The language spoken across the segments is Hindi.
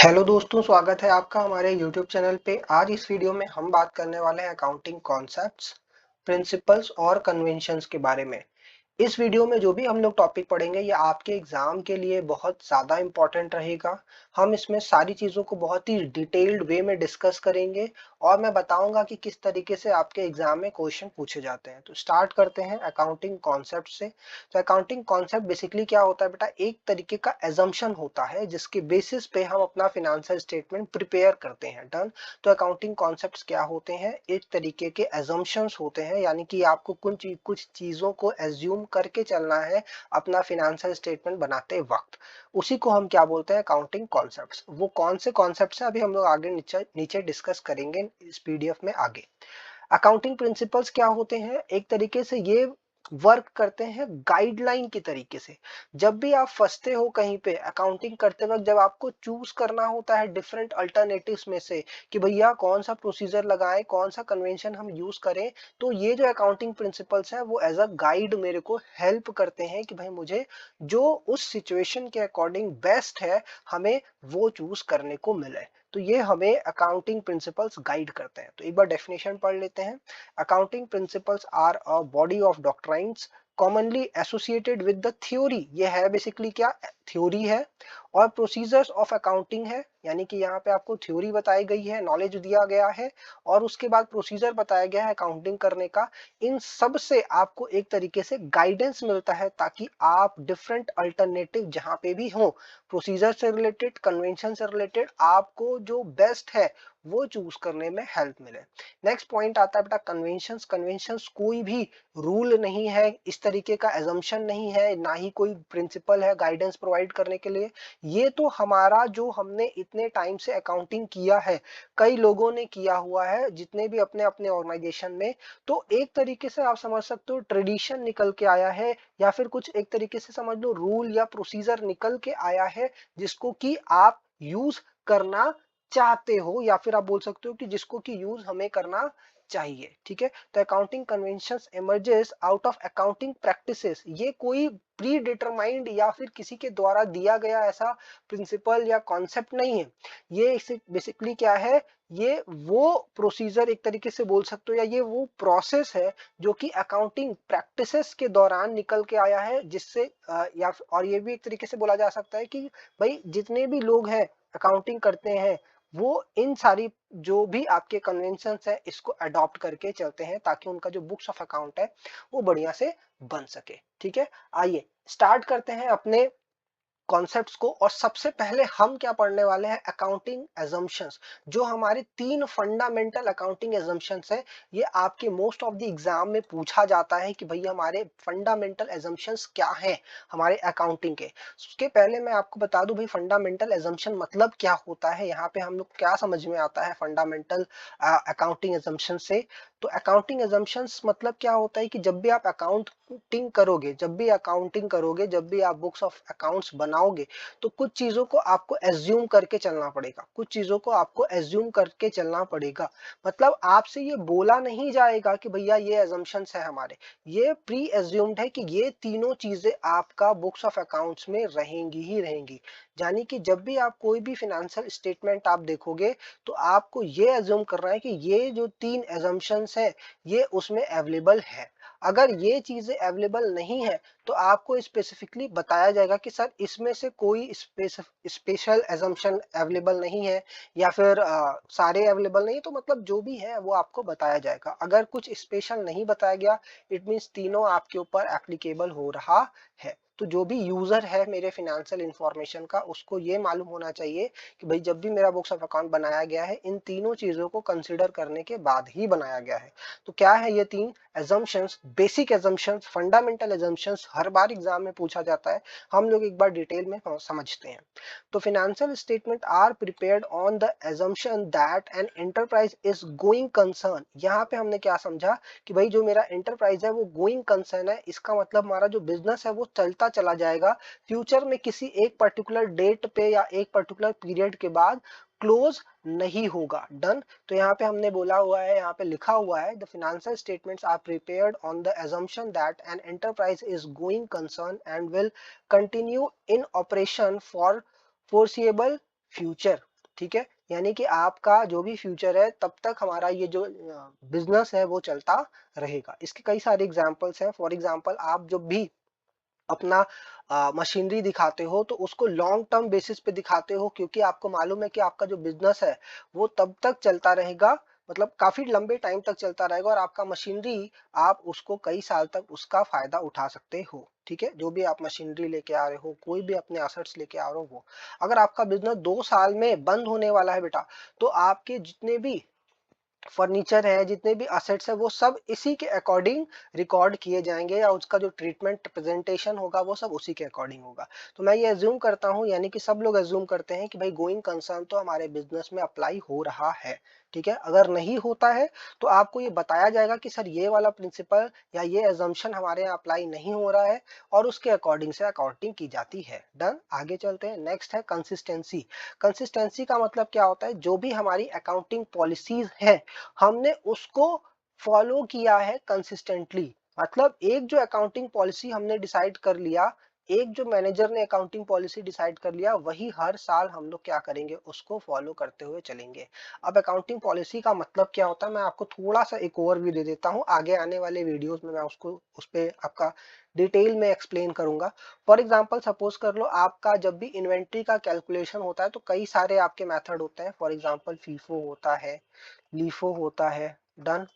हेलो दोस्तों, स्वागत है आपका हमारे YouTube चैनल पे। आज इस वीडियो में हम बात करने वाले हैं अकाउंटिंग कॉन्सेप्ट्स, प्रिंसिपल्स और कन्वेंशंस के बारे में। इस वीडियो में जो भी हम लोग टॉपिक पढ़ेंगे ये आपके एग्जाम के लिए बहुत ज्यादा इंपॉर्टेंट रहेगा। हम इसमें सारी चीजों को बहुत ही डिटेल्ड वे में डिस्कस करेंगे और मैं बताऊंगा कि किस तरीके से आपके एग्जाम में क्वेश्चन पूछे जाते हैं। तो स्टार्ट करते हैं अकाउंटिंग कॉन्सेप्ट से। तो अकाउंटिंग कॉन्सेप्ट बेसिकली क्या होता है बेटा, एक तरीके का एजम्पशन होता है जिसके बेसिस पे हम अपना फिनेंशियल स्टेटमेंट प्रिपेयर करते हैं। डन। तो अकाउंटिंग कॉन्सेप्ट्स क्या होते हैं, एक तरीके के एजम्पशंस होते हैं, यानी कि आपको कुछ चीजों को एज्यूम करके चलना है अपना फिनेंशियल स्टेटमेंट बनाते वक्त। उसी को हम क्या बोलते हैं, अकाउंटिंग कॉन्सेप्ट्स। वो कौन से कॉन्सेप्ट्स हैं अभी हम लोग आगे नीचे नीचे डिस्कस करेंगे इस पीडीएफ में आगे। अकाउंटिंग प्रिंसिपल्स क्या होते हैं, एक तरीके से ये वर्क करते हैं गाइडलाइन के तरीके से। जब भी आप फंसते हो कहीं पे अकाउंटिंग करते वक्त, जब आपको चूज करना होता है डिफरेंट अल्टरनेटिव्स में से कि भैया कौन सा प्रोसीजर लगाएं, कौन सा कन्वेंशन हम यूज करें, तो ये जो अकाउंटिंग प्रिंसिपल्स है वो एज अ गाइड मेरे को हेल्प करते हैं कि भाई मुझे जो उस सिचुएशन के अकॉर्डिंग बेस्ट है हमें वो चूज करने को मिले। तो ये हमें अकाउंटिंग प्रिंसिपल्स गाइड करते हैं। तो एक बार डेफिनेशन पढ़ लेते हैं। Accounting principles are a body of doctrines commonly associated with the theory. ये है बेसिकली क्या, थ्योरी है। और प्रोसीजर्स ऑफ अकाउंटिंग है, यानी कि यहाँ पे आपको थ्योरी बताई गई है, नॉलेज दिया गया है और उसके बाद प्रोसीजर बताया गया है अकाउंटिंग करने का। इन सब से आपको एक तरीके से गाइडेंस मिलता है ताकि आप डिफरेंट अल्टरनेटिव जहां पे भी हो, प्रोसीजर से रिलेटेड, कन्वेंशन से रिलेटेड, आपको जो बेस्ट है वो चूज करने में हेल्प मिले। नेक्स्ट पॉइंट आता है बेटा कन्वेंशंस। कन्वेंशंस कोई भी रूल नहीं है, इस तरीके का एजम्पशन नहीं है, ना ही कोई प्रिंसिपल है गाइडेंस प्रोवाइड करने के लिए। ये तो हमारा जो हमने इतने टाइम से अकाउंटिंग किया है, कई लोगों ने किया हुआ है जितने भी अपने अपने ऑर्गेनाइजेशन में, तो एक तरीके से आप समझ सकते हो ट्रेडिशन निकल के आया है, या फिर कुछ एक तरीके से समझ लो रूल या प्रोसीजर निकल के आया है जिसको कि आप यूज करना चाहते हो, या फिर आप बोल सकते हो कि जिसको कि यूज हमें करना चाहिए। ठीक है। तो accounting conventions emerges out of accounting practices. ये कोई प्री डिटरमाइंड या फिर किसी के द्वारा दिया गया ऐसा प्रिंसिपल या कॉन्सेप्ट नहीं है। ये बेसिकली क्या है, ये वो प्रोसीजर एक तरीके से बोल सकते हो, या ये वो प्रोसेस है जो कि अकाउंटिंग प्रैक्टिसेस के दौरान निकल के आया है, जिससे और ये भी एक तरीके से बोला जा सकता है कि भाई जितने भी लोग हैं अकाउंटिंग करते हैं वो इन सारी जो भी आपके कन्वेंशंस है इसको अडॉप्ट करके चलते हैं ताकि उनका जो बुक्स ऑफ अकाउंट है वो बढ़िया से बन सके। ठीक है। आइए स्टार्ट करते हैं अपने कॉन्सेप्ट्स को। और सबसे पहले हम क्या पढ़ने वाले हैं, अकाउंटिंग एजम्पशंस। जो हमारे तीन फंडामेंटल अकाउंटिंग एजम्पशंस है, ये आपके मोस्ट ऑफ द एग्जाम में पूछा जाता है कि भैया हमारे फंडामेंटल एजम्पशंस क्या हैं हमारे अकाउंटिंग के। उसके पहले मैं आपको बता दूं भाई फंडामेंटल एजम्पशन मतलब क्या होता है, यहाँ पे हम लोग क्या समझ में आता है फंडामेंटल अकाउंटिंग एजम्पशन से। तो अकाउंटिंग एजम्पशंस मतलब क्या होता है कि जब भी आप अकाउंटिंग करोगे, जब भी आप बुक्स ऑफ अकाउंट्स बनाओगे, तो कुछ चीजों को आपको एज्यूम करके चलना पड़ेगा, मतलब आपसे ये बोला नहीं जाएगा कि भैया ये एजम्पशंस है हमारे, ये प्री एज्यूम्ड है कि ये तीनों चीजें आपका बुक्स ऑफ अकाउंट्स में रहेंगी ही रहेंगी। यानी कि जब भी आप कोई भी फिनेंशियल स्टेटमेंट आप देखोगे तो आपको ये एज्यूम करना है कि ये जो तीन एजम्पशंस है ये उसमें अवेलेबल है। अगर ये चीजें अवेलेबल नहीं है तो आपको स्पेसिफिकली बताया जाएगा कि सर इसमें से कोई स्पेशल एजम्पशन अवेलेबल नहीं है, या फिर सारे अवेलेबल नहीं, तो मतलब जो भी है वो आपको बताया जाएगा। अगर कुछ स्पेशल नहीं बताया गया, इट मींस तीनों आपके ऊपर एप्लीकेबल हो रहा है। तो जो भी यूजर है मेरे फिनेंशियल इंफॉर्मेशन का, उसको ये मालूम होना चाहिए कि भाई जब भी मेरा बुक्स ऑफ अकाउंट बनाया गया है इन तीनों चीजों को कंसीडर करने के बाद ही बनाया गया है। तो क्या है ये तीन assumptions, basic assumptions, fundamental assumptions, हर बार एग्जाम में पूछा जाता है, हम लोग एक बार डिटेल में समझते हैं। तो financial statement are prepared on the assumption that an enterprise is going concern. यहाँ पे हमने क्या समझा कि भाई जो मेरा एंटरप्राइज है वो गोइंग कंसर्न है, इसका मतलब हमारा जो बिजनेस है वो चलता चला जाएगा, फ्यूचर में किसी एक पर्टिकुलर डेट पे या एक पर्टिकुलर पीरियड के बाद क्लोज नहीं होगा। डन। तो यहाँ पे हमने बोला हुआ है, यहाँ पे लिखा हुआ है the financial statements are prepared on the assumption that an enterprise is going concern and will continue in operation for foreseeable future. ठीक है, यानी कि आपका जो भी फ्यूचर है तब तक हमारा ये जो बिजनेस है वो चलता रहेगा। इसके कई सारे एग्जांपल्स हैं। फॉर एग्जांपल आप जब भी अपना मशीनरी दिखाते हो तो उसको लॉन्ग टर्म बेसिस पे दिखाते हो, क्योंकि आपको मालूम है कि आपका जो बिजनेस है वो तब तक चलता रहेगा, मतलब काफी लंबे टाइम तक चलता रहेगा, और आपका मशीनरी आप उसको कई साल तक उसका फायदा उठा सकते हो। ठीक है, जो भी आप मशीनरी लेके आ रहे हो, कोई भी अपने एसेट्स लेके आ रहे हो, वो अगर आपका बिजनेस 2 साल में बंद होने वाला है बेटा, तो आपके जितने भी फर्नीचर है, जितने भी असेट्स है, वो सब इसी के अकॉर्डिंग रिकॉर्ड किए जाएंगे, या उसका जो ट्रीटमेंट प्रेजेंटेशन होगा वो सब उसी के अकॉर्डिंग होगा। तो मैं ये एज्यूम करता हूँ, यानी कि सब लोग एज्यूम करते हैं कि भाई गोइंग कंसर्न तो हमारे बिजनेस में अप्लाई हो रहा है। ठीक है, अगर नहीं होता है तो आपको ये बताया जाएगा कि सर ये वाला प्रिंसिपल या ये एजम्पशन हमारे यहाँ अप्लाई नहीं हो रहा है, और उसके अकॉर्डिंग से अकाउंटिंग की जाती है। डन, आगे चलते हैं। नेक्स्ट है कंसिस्टेंसी। कंसिस्टेंसी का मतलब क्या होता है, जो भी हमारी अकाउंटिंग पॉलिसीज है हमने उसको फॉलो किया है कंसिस्टेंटली। मतलब एक जो अकाउंटिंग पॉलिसी हमने डिसाइड कर लिया, एक जो मैनेजर ने अकाउंटिंग पॉलिसी डिसाइड कर लिया, वही हर साल हम लोग क्या करेंगे, उसको फॉलो करते हुए चलेंगे। अब अकाउंटिंग पॉलिसी का मतलब क्या होता है, मैं आपको थोड़ा सा एक ओवरव्यू दे देता हूँ, आगे आने वाले वीडियोस में मैं उसको उस पे आपका डिटेल में एक्सप्लेन करूंगा। फॉर एग्जांपल सपोज कर लो, आपका जब भी इन्वेंट्री का कैलकुलेशन होता है तो कई सारे आपके मेथड होते हैं। फॉर एग्जांपल फीफो होता है, लीफो होता है, डन,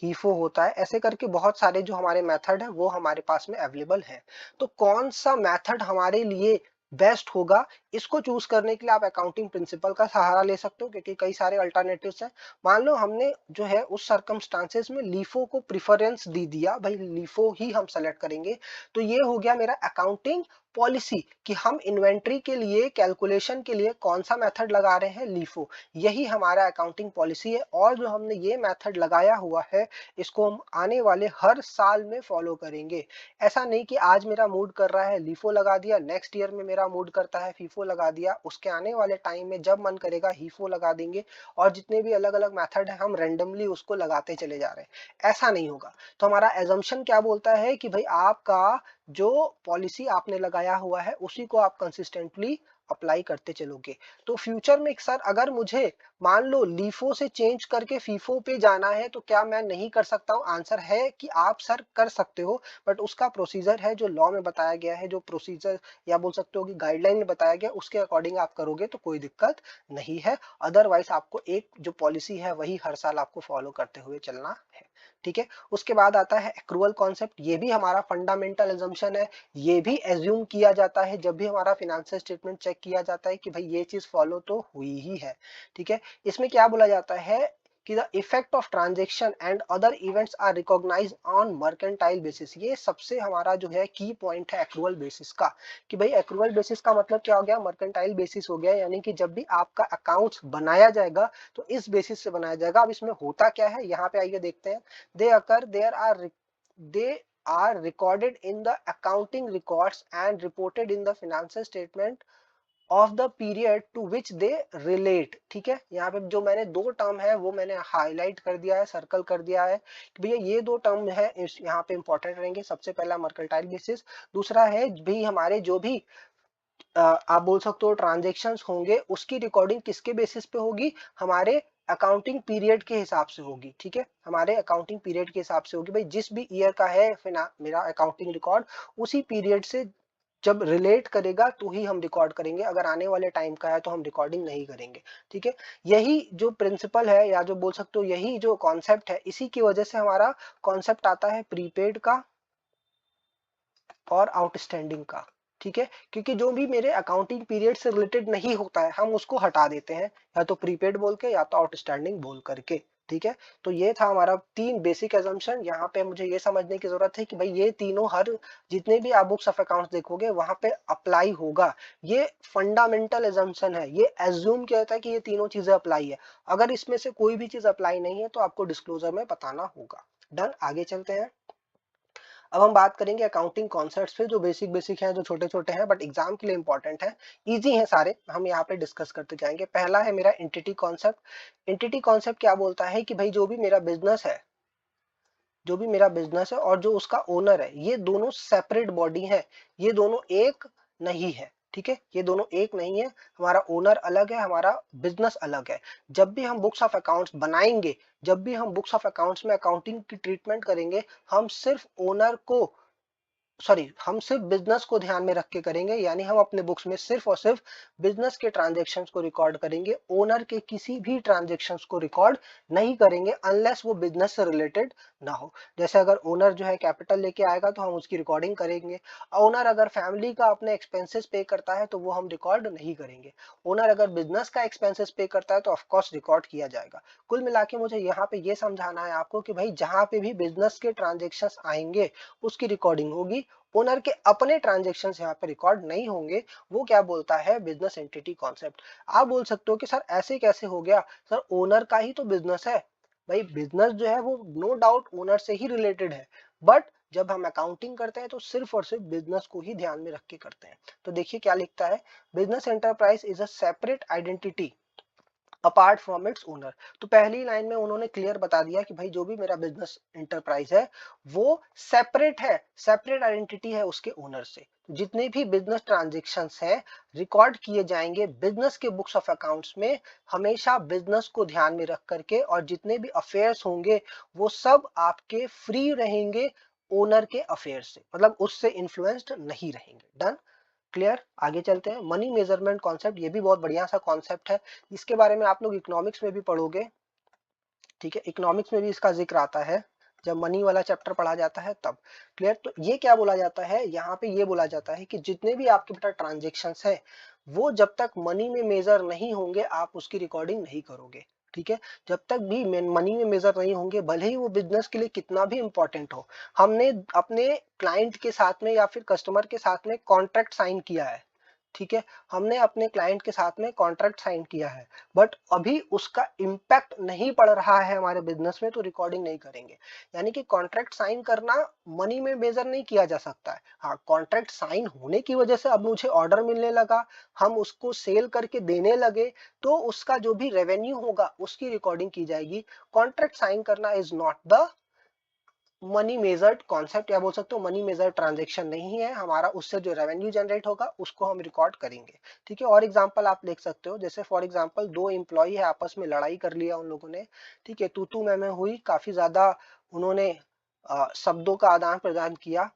हीफो होता है, ऐसे करके बहुत सारे जो हमारे मेथड है वो हमारे पास में अवेलेबल है। तो कौन सा मेथड हमारे लिए बेस्ट होगा, इसको चूज करने के लिए आप अकाउंटिंग प्रिंसिपल का सहारा ले सकते हो, क्योंकि कई सारे अल्टरनेटिव्स हैं। मान लो हमने जो है उस सर्कमस्टांसेस में लीफो को प्रिफरेंस दे दिया, भाई लीफो ही हम सेलेक्ट करेंगे, तो ये हो गया मेरा अकाउंटिंग पॉलिसी कि हम इन्वेंट्री के लिए कैलकुलेशन के लिए कौन सा मेथड लगा रहे हैं, लीफो। यही हमारा अकाउंटिंग पॉलिसी है, और जो हमने ये मेथड लगाया हुआ है इसको हम आने वाले हर साल में फॉलो करेंगे। ऐसा नहीं कि आज मेरा मूड कर रहा है लीफो लगा दिया, नेक्स्ट ईयर में मेरा मूड करता है फीफो लगा दिया, उसके आने वाले टाइम में जब मन करेगा हीफो लगा देंगे, और जितने भी अलग अलग मेथड है हम रेंडमली उसको लगाते चले जा रहे हैं। ऐसा नहीं होगा। तो हमारा एजम्पशन क्या बोलता है कि भाई आपका जो पॉलिसी आपने लगाया हुआ है उसी को आप कंसिस्टेंटली अप्लाई करते चलोगे। तो फ्यूचर में सर अगर मुझे मान लो लीफो से चेंज करके फीफो पे जाना है तो क्या मैं नहीं कर सकता हूं? आंसर है कि आप सर कर सकते हो, बट उसका प्रोसीजर है जो लॉ में बताया गया है, जो प्रोसीजर या बोल सकते हो कि गाइडलाइन में बताया गया, उसके अकॉर्डिंग आप करोगे तो कोई दिक्कत नहीं है। अदरवाइज आपको एक जो पॉलिसी है वही हर साल आपको फॉलो करते हुए चलना है। ठीक है, उसके बाद आता है एक्रूअल कॉन्सेप्ट। ये भी हमारा फंडामेंटल एजम्पशन है। ये भी एज्यूम किया जाता है जब भी हमारा फाइनेंशियल स्टेटमेंट चेक किया जाता है कि भाई ये चीज फॉलो तो हुई ही है। ठीक है, इसमें क्या बोला जाता है कि the effect of transaction and other events are recognised on mercantile basis. ये सबसे हमारा जो है की पॉइंट है एक्रूअल बेसिस का, कि भाई एक्रूअल बेसिस का मतलब क्या हो गया, मर्केंटाइल बेसिस हो गया, यानी कि जब भी आपका अकाउंट्स बनाया जाएगा तो इस बेसिस से बनाया जाएगा। अब इसमें होता क्या है, यहाँ पे आइए देखते हैं। They occur there are they are recorded in the accounting records and reported in the financial statement of the period to which they relate। ठीक है, यहाँ पे जो मैंने दो टर्म है वो मैंने हाईलाइट कर दिया है, सर्कल कर दिया है कि भैया ये दो टर्म है यहाँ पे इंपॉर्टेंट रहेंगे। सबसे पहला मर्केंटाइल बेसिस, दूसरा है भी हमारे जो भी आप बोल सकते हो ट्रांजेक्शन्स होंगे उसकी रिकॉर्डिंग किसके बेसिस पे होगी, हमारे अकाउंटिंग पीरियड के हिसाब से होगी। ठीक है, हमारे अकाउंटिंग पीरियड के हिसाब से होगी, भाई जिस भी ईयर का है मेरा अकाउंटिंग रिकॉर्ड, उसी पीरियड से जब रिलेट करेगा तो ही हम रिकॉर्ड करेंगे, अगर आने वाले टाइम का है तो हम रिकॉर्डिंग नहीं करेंगे। ठीक है, यही जो प्रिंसिपल है या जो बोल सकते हो यही जो कॉन्सेप्ट है, इसी की वजह से हमारा कॉन्सेप्ट आता है प्रीपेड का और आउटस्टैंडिंग का। ठीक है, क्योंकि जो भी मेरे अकाउंटिंग पीरियड से रिलेटेड नहीं होता है हम उसको हटा देते हैं, या तो प्रीपेड बोल के या तो आउटस्टैंडिंग बोल करके। ठीक है, तो ये था हमारा 3 बेसिक एजम्पशन। यहाँ पे मुझे ये समझने की जरूरत है कि भाई ये तीनों हर जितने भी आप बुक्स ऑफ अकाउंट्स देखोगे वहां पे अप्लाई होगा। ये फंडामेंटल एजम्पशन है, ये एज्यूम किया जाता है कि ये तीनों चीजें अप्लाई है। अगर इसमें से कोई भी चीज अप्लाई नहीं है तो आपको डिस्क्लोजर में बताना होगा। डन, आगे चलते हैं। अब हम बात करेंगे अकाउंटिंग कॉन्सेप्ट्स पे, जो बेसिक बेसिक हैं, जो छोटे छोटे हैं बट एग्जाम के लिए इंपॉर्टेंट है, इजी हैं सारे, हम यहाँ पे डिस्कस करते जाएंगे। पहला है मेरा एंटिटी कॉन्सेप्ट। एंटिटी कॉन्सेप्ट क्या बोलता है कि भाई जो भी मेरा बिजनेस है, जो भी मेरा बिजनेस है और जो उसका ओनर है, ये दोनों सेपरेट बॉडी है, ये दोनों एक नहीं है। ठीक है, ये दोनों एक नहीं है, हमारा ओनर अलग है, हमारा बिजनेस अलग है। जब भी हम बुक्स ऑफ अकाउंट्स बनाएंगे, जब भी हम बुक्स ऑफ अकाउंट्स में अकाउंटिंग की ट्रीटमेंट करेंगे, हम सिर्फ ओनर को हम सिर्फ बिजनेस को ध्यान में रख के करेंगे, यानी हम अपने बुक्स में सिर्फ और सिर्फ बिजनेस के ट्रांजैक्शंस को रिकॉर्ड करेंगे, ओनर के किसी भी ट्रांजैक्शंस को रिकॉर्ड नहीं करेंगे अनलेस वो बिजनेस से रिलेटेड ना हो। जैसे अगर ओनर जो है कैपिटल लेके आएगा तो हम उसकी रिकॉर्डिंग करेंगे, ओनर अगर फैमिली का अपने एक्सपेंसेस पे करता है तो वो हम रिकॉर्ड नहीं करेंगे, ओनर अगर बिजनेस का एक्सपेंसेस पे करता है तो ऑफकोर्स रिकॉर्ड किया जाएगा। कुल मिला के मुझे यहाँ पे ये समझाना है आपको कि भाई जहां पे भी बिजनेस के ट्रांजेक्शन्स आएंगे उसकी रिकॉर्डिंग होगी, ओनर के अपने ट्रांजैक्शंस यहाँ पे रिकॉर्ड नहीं होंगे। वो क्या बोलता है, बिजनेस एंटिटी कॉन्सेप्ट। आप बोल सकते हो कि सर ऐसे कैसे हो गया, सर ओनर का ही तो बिजनेस है। भाई बिजनेस जो है वो नो डाउट ओनर से ही रिलेटेड है, बट जब हम अकाउंटिंग करते हैं तो सिर्फ और सिर्फ बिजनेस को ही ध्यान में रख के करते हैं। तो देखिए क्या लिखता है, business enterprise is a separate identity apart from its owner. तो पहली लाइन में उन्होंने क्लियर बता दिया कि भाई जो भी मेरा बिजनेस इंटरप्राइज है वो सेपरेट है, सेपरेट आइडेंटिटी है उसके ओनर से। जितने भी बिजनेस ट्रांजेक्शन्स हैं रिकॉर्ड किए जाएंगे बिजनेस के बुक्स ऑफ अकाउंट्स में, हमेशा बिजनेस को ध्यान में रख करके, और जितने भी अफेयर्स होंगे वो सब आपके फ्री रहेंगे ओनर के अफेयर से, मतलब उससे इन्फ्लुएंस्ड नहीं रहेंगे। Done, clear. आगे चलते हैं, मनी मेजरमेंट कॉन्सेप्ट, ये भी बहुत बढ़िया सा कॉन्सेप्ट है, इसके बारे में आप लोग इकोनॉमिक्स में भी पढ़ोगे। ठीक है, इकोनॉमिक्स में भी इसका जिक्र आता है, जब मनी वाला चैप्टर पढ़ा जाता है तब। क्लियर। तो ये क्या बोला जाता है, यहाँ पे ये बोला जाता है कि जितने भी आपके बेटा ट्रांजेक्शन्स है वो जब तक मनी में मेजर नहीं होंगे आप उसकी रिकॉर्डिंग नहीं करोगे। ठीक है, जब तक भी मनी में मेजर नहीं होंगे, भले ही वो बिजनेस के लिए कितना भी इंपॉर्टेंट हो। हमने अपने क्लाइंट के साथ में या फिर कस्टमर के साथ में कॉन्ट्रैक्ट साइन किया है, ठीक है, हमने अपने क्लाइंट के साथ में कॉन्ट्रैक्ट साइन किया है, बट अभी उसका इम्पैक्ट नहीं पड़ रहा है हमारे बिजनेस में, तो रिकॉर्डिंग नहीं करेंगे। यानी कि कॉन्ट्रैक्ट साइन करना मनी में मेजर नहीं किया जा सकता है। हाँ, कॉन्ट्रैक्ट साइन होने की वजह से अब मुझे ऑर्डर मिलने लगा, हम उसको सेल करके देने लगे, तो उसका जो भी रेवेन्यू होगा उसकी रिकॉर्डिंग की जाएगी। कॉन्ट्रैक्ट साइन करना is not the money measured concept, या बोल सकते हो मनी मेजर्ड ट्रांजेक्शन नहीं है हमारा, उससे जो रेवेन्यू जनरेट होगा उसको हम रिकॉर्ड करेंगे। ठीक है, और एग्जांपल आप देख सकते हो, जैसे फॉर एग्जांपल दो एम्प्लॉय है, आपस में लड़ाई कर लिया उन लोगों ने, ठीक है, तू मैं हुई, काफी ज्यादा उन्होंने शब्दों का आदान प्रदान किया।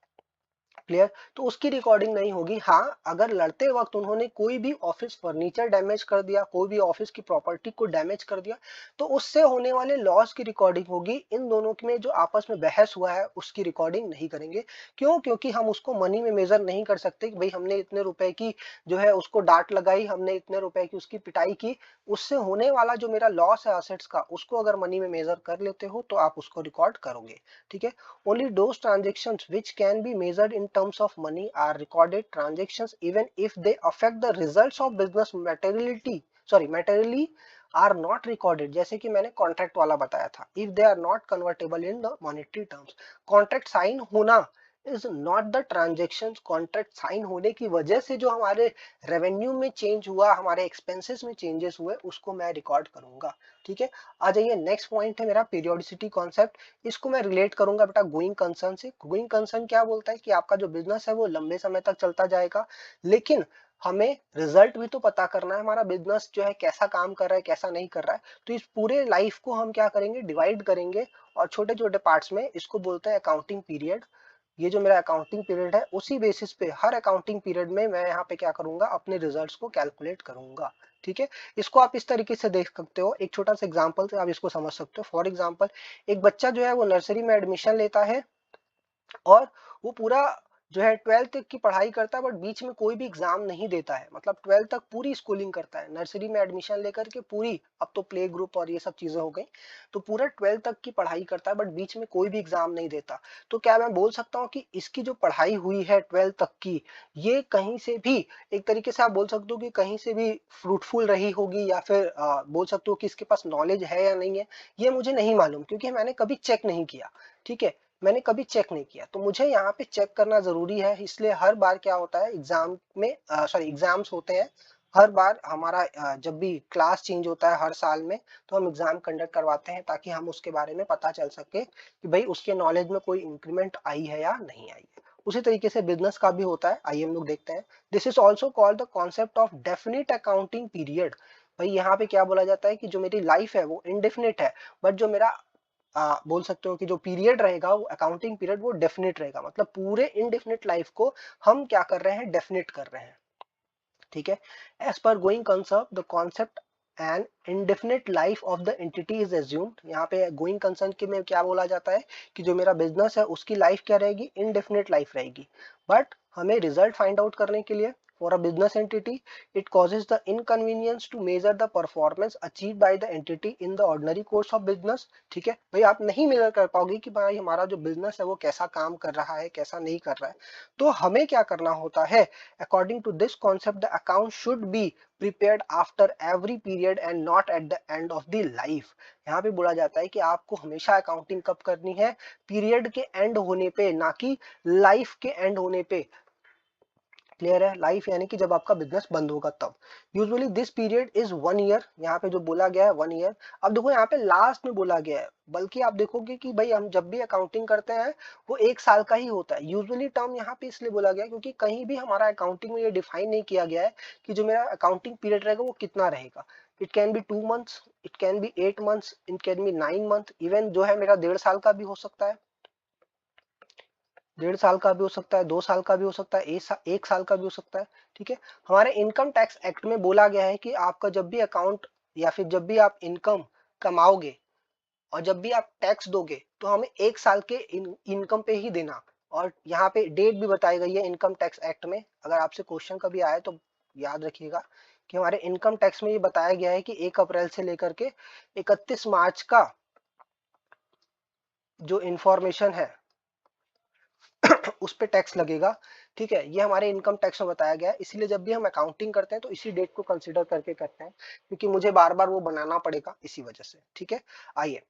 क्लियर, तो उसकी रिकॉर्डिंग नहीं होगी। हाँ, अगर लड़ते वक्त उन्होंने कोई भी ऑफिस फर्नीचर डैमेज कर दिया, कोई भी ऑफिस की प्रॉपर्टी को डैमेज कर दिया, तो उससे होने वाले लॉस की रिकॉर्डिंग होगी। इन दोनों में जो आपस में बहस हुआ है उसकी रिकॉर्डिंग नहीं करेंगे। क्यों? क्योंकि हम उसको मनी में मेजर नहीं कर सकते कि भाई हमने इतने रुपए की जो है उसको डांट लगाई, हमने इतने रुपए की उसकी पिटाई की, उससे होने वाला जो मेरा लॉस है असेट्स का, उसको अगर मनी में मेजर कर लेते हो तो आप उसको रिकॉर्ड करोगे। ठीक है, only those transactions which can be measured in terms of money are recorded transactions even if they affect the results of business materially are not recorded। जैसे कि मैंने कॉन्ट्रैक्ट वाला बताया था, if they are not convertible in the monetary terms। Contract sign होना is not the transaction, contract sign होने की वजह से जो हमारे रेवेन्यू में चेंज हुआ, हमारे एक्सपेंसेस में चेंजेस हुए, उसको मैं रिकॉर्ड करूंगा। ठीक है, आ जाइए, नेक्स्ट पॉइंट है मेरा पीरियोडिसिटी कॉन्सेप्ट। इसको मैं रिलेट करूंगा बेटा गोइंग कंसर्न से। गोइंग कंसर्न क्या बोलता है कि आपका जो बिजनेस है वो लंबे समय तक चलता जाएगा, लेकिन हमें रिजल्ट भी तो पता करना है, हमारा बिजनेस जो है कैसा काम कर रहा है कैसा नहीं कर रहा है। तो इस पूरे लाइफ को हम क्या करेंगे, डिवाइड करेंगे और छोटे छोटे पार्ट्स में, इसको बोलते हैं अकाउंटिंग पीरियड। ये जो मेरा अकाउंटिंग पीरियड है, उसी बेसिस पे हर अकाउंटिंग पीरियड में मैं यहाँ पे क्या करूंगा, अपने रिजल्ट्स को कैलकुलेट करूंगा। ठीक है, इसको आप इस तरीके से देख सकते हो, एक छोटा सा एग्जांपल से आप इसको समझ सकते हो। फॉर एग्जांपल, एक बच्चा जो है वो नर्सरी में एडमिशन लेता है और वो पूरा जो है 12th तक की पढ़ाई करता है, बट बीच में कोई भी एग्जाम नहीं देता है, मतलब 12th तक पूरी स्कूलिंग करता है, नर्सरी में एडमिशन लेकर के पूरी, अब तो प्ले ग्रुप और ये सब चीजें हो गई, तो पूरा 12th तक की पढ़ाई करता है बट बीच में कोई भी एग्जाम नहीं देता। तो क्या मैं बोल सकता हूँ कि इसकी जो पढ़ाई हुई है 12th तक की, ये कहीं से भी, एक तरीके से आप बोल सकते हो कि कहीं से भी फ्रूटफुल रही होगी, या फिर बोल सकते हो कि इसके पास नॉलेज है या नहीं है, ये मुझे नहीं मालूम, क्योंकि मैंने कभी चेक नहीं किया। ठीक है, मैंने कभी चेक नहीं किया, तो मुझे यहाँ पे चेक करना जरूरी है। इसलिए हर बार क्या होता है, एग्जाम में एग्जाम्स होते हैं, हर बार हमारा जब भी क्लास चेंज होता है हर साल में, तो हम एग्जाम कंडक्ट करवाते हैं ताकि हम उसके बारे में पता चल सके कि भाई उसके नॉलेज में कोई इंक्रीमेंट आई है या नहीं आई है। उसी तरीके से बिजनेस का भी होता है, आइए हम लोग देखते हैं। This is also called the concept of definite accounting period. भाई यहाँ पे क्या बोला जाता है कि जो मेरी लाइफ है वो इनडेफिनिट है, बट जो मेरा बोल सकते हो कि जो पीरियड रहेगा वो अकाउंटिंग पीरियड वो डेफिनिट रहेगा, मतलब पूरे इनडेफिनिट लाइफ को हम क्या कर रहे हैं, डेफिनिट कर रहे हैं। ठीक है, as per going concern the concept and indefinite life of the entity is assumed. यहाँ पे गोइंग कंसर्न के में क्या बोला जाता है कि जो मेरा बिजनेस है उसकी लाइफ क्या रहेगी, इनडेफिनिट लाइफ रहेगी। बट हमें रिजल्ट फाइंड आउट करने के लिए for a business entity it causes the inconvenience to measure the performance achieved by the entity in the ordinary course of business। ठीक है भाई, आप नहीं मेजर कर पाओगे कि भाई हमारा जो बिजनेस है वो कैसा काम कर रहा है कैसा नहीं कर रहा है। तो हमें क्या करना होता है, according to this concept the account should be prepared after every period and not at the end of the life। यहाँ पे बोला जाता है कि आपको हमेशा अकाउंटिंग कब करनी है, पीरियड के एंड होने पे, ना कि लाइफ के एंड होने पे। क्लियर है, लाइफ यानी कि जब आपका बिजनेस बंद होगा तब। Usually this period is 1 year, यहाँ पे जो बोला गया है 1 ईयर। अब देखो यहाँ पे लास्ट में बोला गया है, बल्कि आप देखोगे कि भाई हम जब भी अकाउंटिंग करते हैं वो 1 साल का ही होता है। यूजुअली टर्म यहाँ पे इसलिए बोला गया है क्योंकि कहीं भी हमारा अकाउंटिंग में ये डिफाइन नहीं किया गया है कि जो मेरा अकाउंटिंग पीरियड रहेगा वो कितना रहेगा। It can be 2 months, it can be 8 months, it can be 9 month, even जो है मेरा 1.5 साल का भी हो सकता है, 1.5 साल का भी हो सकता है, 2 साल का भी हो सकता है, 1 साल का भी हो सकता है। ठीक है, हमारे इनकम टैक्स एक्ट में बोला गया है कि आपका जब भी अकाउंट या फिर जब भी आप इनकम कमाओगे और जब भी आप टैक्स दोगे तो हमें 1 साल के इनकम पे ही देना। और यहाँ पे डेट भी बताई गई है इनकम टैक्स एक्ट में, अगर आपसे क्वेश्चन कभी आए तो याद रखिएगा कि हमारे इनकम टैक्स में ये बताया गया है कि 1 अप्रैल से लेकर के 31 मार्च का जो इंफॉर्मेशन है उस पे टैक्स लगेगा। ठीक है, ये हमारे इनकम टैक्स में बताया गया है, इसीलिए जब भी हम अकाउंटिंग करते हैं तो इसी डेट को कंसीडर करके करते हैं, क्योंकि मुझे बार बार वो बनाना पड़ेगा इसी वजह से। ठीक है, आइए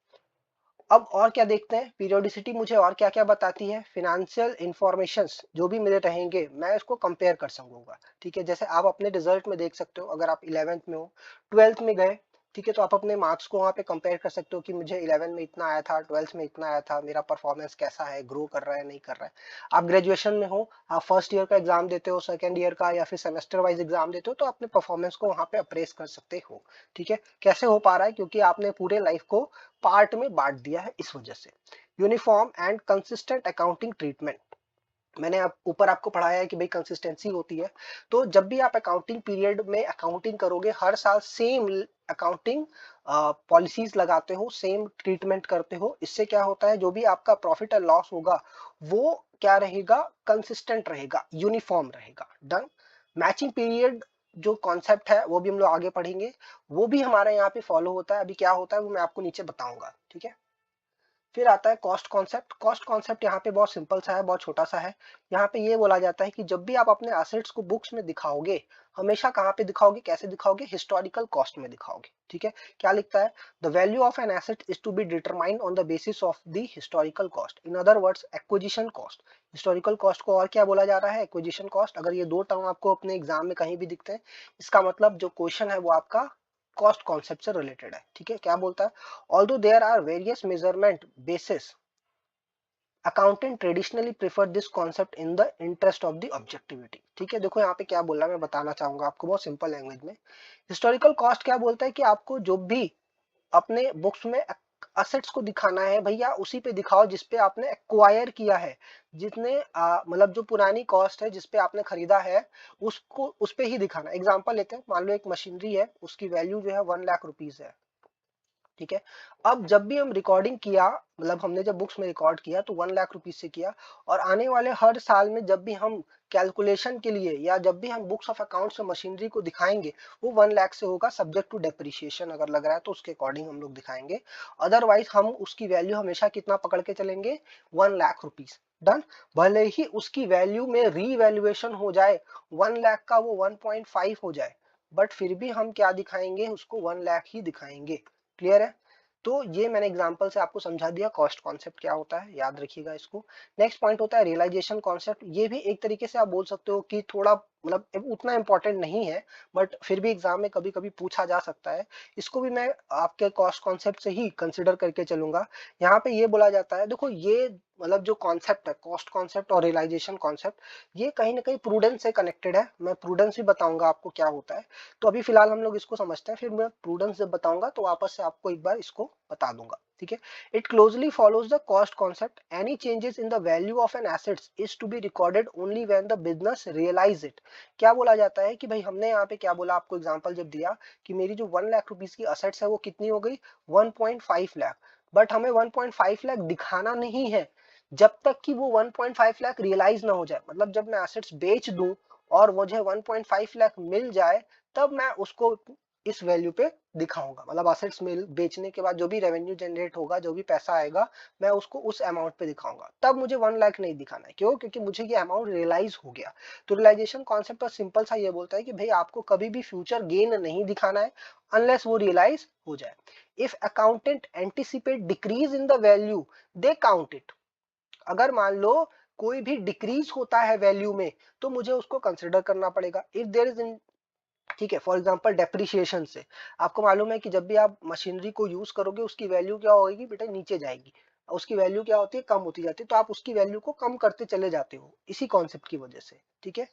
अब और क्या देखते हैं। पीरियोडिसिटी मुझे और क्या क्या बताती है, फिनेंशियल इंफॉर्मेशंस जो भी मेरे रहेंगे मैं इसको कंपेयर कर सकूंगा। ठीक है, जैसे आप अपने रिजल्ट में देख सकते हो, अगर आप 11th में हो, 12th में गए, ठीक है, तो आप अपने मार्क्स को वहाँ पे कंपेयर कर सकते हो कि मुझे 11 में इतना आया था, 12th में इतना आया था, मेरा परफॉर्मेंस कैसा है, ग्रो कर रहा है नहीं कर रहा है। आप ग्रेजुएशन में हो, आप फर्स्ट ईयर का एग्जाम देते हो, सेकेंड ईयर का या फिर सेमेस्टर वाइज एग्जाम देते हो, तो अपने परफॉर्मेंस को वहाँ पे अप्रेस कर सकते हो। ठीक है, कैसे हो पा रहा है, क्योंकि आपने पूरे लाइफ को पार्ट में बांट दिया है इस वजह से। Uniform and consistent accounting treatment, मैंने ऊपर आपको पढ़ाया है कि भाई कंसिस्टेंसी होती है। तो जब भी आप अकाउंटिंग पीरियड में अकाउंटिंग करोगे, हर साल सेम अकाउंटिंग पॉलिसीज लगाते हो, सेम ट्रीटमेंट करते हो, इससे क्या होता है जो भी आपका प्रॉफिट एंड लॉस होगा वो क्या रहेगा, कंसिस्टेंट रहेगा, यूनिफॉर्म रहेगा। डन। मैचिंग पीरियड जो कॉन्सेप्ट है वो भी हम लोग आगे पढ़ेंगे, वो भी हमारे यहाँ पे फॉलो होता है। अभी क्या होता है वो मैं आपको नीचे बताऊंगा। ठीक है, फिर आता है कॉस्ट कॉन्सेप्ट। कॉस्ट कॉन्सेप्ट यहाँ पे बहुत सिंपल सा है, बहुत छोटा सा है। यहाँ पे ये बोला जाता है कि जब भी आप अपने एसेट्स को बुक्स में दिखाओगे, हमेशा कहाँ पे दिखाओगे, कैसे दिखाओगे, हिस्टोरिकल कॉस्ट में दिखाओगे। ठीक है, क्या लिखता है, the value of an asset is to be determined on the basis of the historical cost, in other words acquisition cost. Historical cost को और क्या बोला जा रहा है, एक्विजिशन कॉस्ट। अगर ये दो टर्म आपको अपने एग्जाम में कहीं भी दिखते हैं, इसका मतलब जो क्वेश्चन है वो आपका कॉस्ट कॉन्सेप्ट से रिलेटेड है। ठीक है, क्या बोलता है, although there are various measurement basis accountant traditionally prefer this concept in the interest of the objectivity. ठीक है, देखो यहाँ पे क्या बोल रहा है, मैं बताना चाहूंगा आपको बहुत सिंपल लैंग्वेज में। हिस्टोरिकल कॉस्ट क्या बोलता है कि आपको जो भी अपने बुक्स में असेट्स को दिखाना है भैया, उसी पे दिखाओ जिसपे आपने एक्वायर किया है, जितने मतलब जो पुरानी कॉस्ट है जिसपे आपने खरीदा है उसको उस पे ही दिखाना। एग्जांपल लेते हैं, मान लो एक मशीनरी है, उसकी वैल्यू जो है 1 लाख रुपीज है। ठीक है, अब जब भी हम रिकॉर्डिंग किया, मतलब हमने जब बुक्स में रिकॉर्ड किया तो 1 लाख रुपीज से किया, और आने वाले हर साल में जब भी हम कैलकुलेशन के लिए या जब भी हम बुक्स ऑफ अकाउंट्स में मशीनरी को दिखाएंगे वो 1 लाख से होगा, सब्जेक्ट टू डेप्रिसिएशन अगर लग रहा है तो उसके अकॉर्डिंग हम लोग दिखाएंगे। अदरवाइज हम उसकी वैल्यू हमेशा कितना पकड़ के चलेंगे, 1 लाख रुपीज। डन। भले ही उसकी वैल्यू में रीवैल्यूएशन हो जाए, 1 लाख का वो 1.5 हो जाए, बट फिर भी हम क्या दिखाएंगे, उसको 1 लाख ही दिखाएंगे। क्लियर है, तो ये मैंने एग्जांपल से आपको समझा दिया कॉस्ट कॉन्सेप्ट क्या होता है, याद रखिएगा इसको। नेक्स्ट पॉइंट होता है रियलाइजेशन कॉन्सेप्ट। ये भी एक तरीके से आप बोल सकते हो कि थोड़ा मतलब उतना इंपॉर्टेंट नहीं है, बट फिर भी एग्जाम में कभी कभी पूछा जा सकता है। इसको भी मैं आपके कॉस्ट कॉन्सेप्ट से ही कंसिडर करके चलूंगा। यहाँ पे ये बोला जाता है, देखो ये मतलब जो कॉन्सेप्ट है कॉस्ट कॉन्सेप्ट और रियलाइजेशन कॉन्सेप्ट, ये कहीं ना कहीं प्रूडेंस से कनेक्टेड है। मैं प्रूडेंस भी बताऊंगा आपको क्या होता है। तो अभी फिलहाल हम लोग इसको समझते हैं, फिर मैं प्रूडेंस जब बताऊंगा तो वापस से आपको एक बार इसको बता दूंगा, ठीक है। It closely follows the cost concept. Any changes in the value of an assets is to be recorded only when the business realise it. क्या बोला जाता है कि भाई हमने यहाँ पे क्या बोला, आपको एग्जांपल जब दिया कि मेरी जो 1 लाख रुपीस की असेट्स है वो कितनी हो गई, 1.5 लाख। बट हमें 1.5 लाख दिखाना नहीं है जब तक कि वो 1.5 लाख रियलाइज ना हो जाए। मतलब जब मैं एसेट्स बेच दूं और मुझे 1.5 लाख मिल जाए, तब मैं उसको इस वैल्यू पे दिखाऊंगा। मतलब असेट्स मिल बेचने के बाद जो भी रेवेन्यू जनरेट होगा, जो भी पैसा आएगा, मैं उसको उस अमाउंट पे दिखाऊंगा। तब मुझे 1 लाख नहीं दिखाना है। क्यों? क्योंकि मुझे ये अमाउंट रियलाइज हो गया। तो रियलाइजेशन कॉन्सेप्ट और सिंपल सा ये बोलता है कि भाई आपको कभी भी फ्यूचर गेन नहीं दिखाना है अनलेस वो रियलाइज हो जाए। If accountant anticipate decrease in the value, they count it. अगर मान लो कोई भी डिक्रीज होता है वैल्यू में, तो मुझे उसको कंसिडर करना पड़ेगा। इफ देयर इज, ठीक है, फॉर एग्जांपल डेप्रिसिएशन से आपको मालूम है कि जब भी आप मशीनरी को यूज करोगे उसकी वैल्यू क्या होगी बेटा, नीचे जाएगी। उसकी वैल्यू क्या होती है, कम होती जाती है। तो आप उसकी वैल्यू को कम करते चले जाते हो इसी कॉन्सेप्ट की वजह से, ठीक है।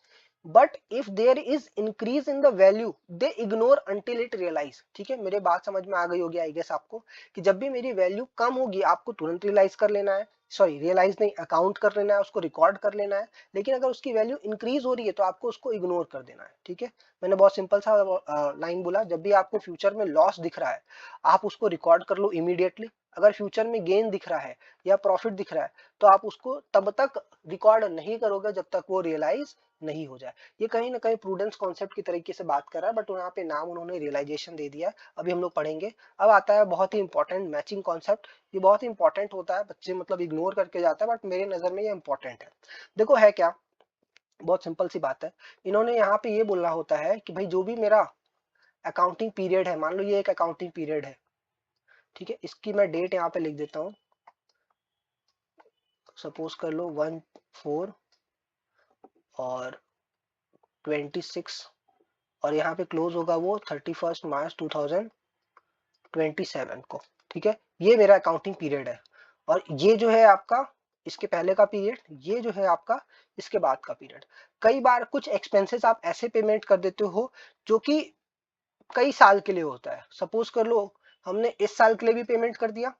But if there is increase in the value, they ignore until it realise. ठीक है, मेरे बात समझ में आ गई होगी आई गेस आपको, कि जब भी मेरी वैल्यू कम होगी आपको तुरंत रियलाइज कर लेना है, सॉरी रियलाइज नहीं, अकाउंट कर लेना है, उसको रिकॉर्ड कर लेना है। लेकिन अगर उसकी वैल्यू इंक्रीज हो रही है तो आपको उसको इग्नोर कर देना है, ठीक है। मैंने बहुत सिंपल सा लाइन बोला, जब भी आपको फ्यूचर में लॉस दिख रहा है आप उसको रिकॉर्ड कर लो इमीडिएटली। अगर फ्यूचर में गेन दिख रहा है या प्रॉफिट दिख रहा है तो आप उसको तब तक रिकॉर्ड नहीं करोगे जब तक वो रियलाइज नहीं हो जाए। ये कहीं ना कहीं प्रूडेंस कॉन्सेप्ट की तरीके से बात कर रहा है, बट यहाँ पे नाम उन्होंने रियलाइजेशन दे दिया है। अभी हम लोग पढ़ेंगे। अब आता है बहुत ही इंपॉर्टेंट मैचिंग कॉन्सेप्ट। ये बहुत ही इंपॉर्टेंट होता है, बच्चे मतलब इग्नोर करके जाता है, बट मेरे नजर में ये इंपॉर्टेंट है। देखो है क्या, बहुत सिंपल सी बात है। इन्होंने यहाँ पे ये बोलना होता है कि भाई जो भी मेरा अकाउंटिंग पीरियड है, मान लो ये एक अकाउंटिंग पीरियड है, ठीक है, इसकी मैं डेट यहाँ पे लिख देता हूँ। सपोज कर लो 1/4 और 26, और यहाँ पे क्लोज होगा वो 31 मार्च 2027 को, ठीक है। ये मेरा अकाउंटिंग पीरियड है, और ये जो है आपका इसके पहले का पीरियड, ये जो है आपका इसके बाद का पीरियड। कई बार कुछ एक्सपेंसेस आप ऐसे पेमेंट कर देते हो जो कि कई साल के लिए होता है। सपोज कर लो हमने इस साल के लिए भी पेमेंट कर दिया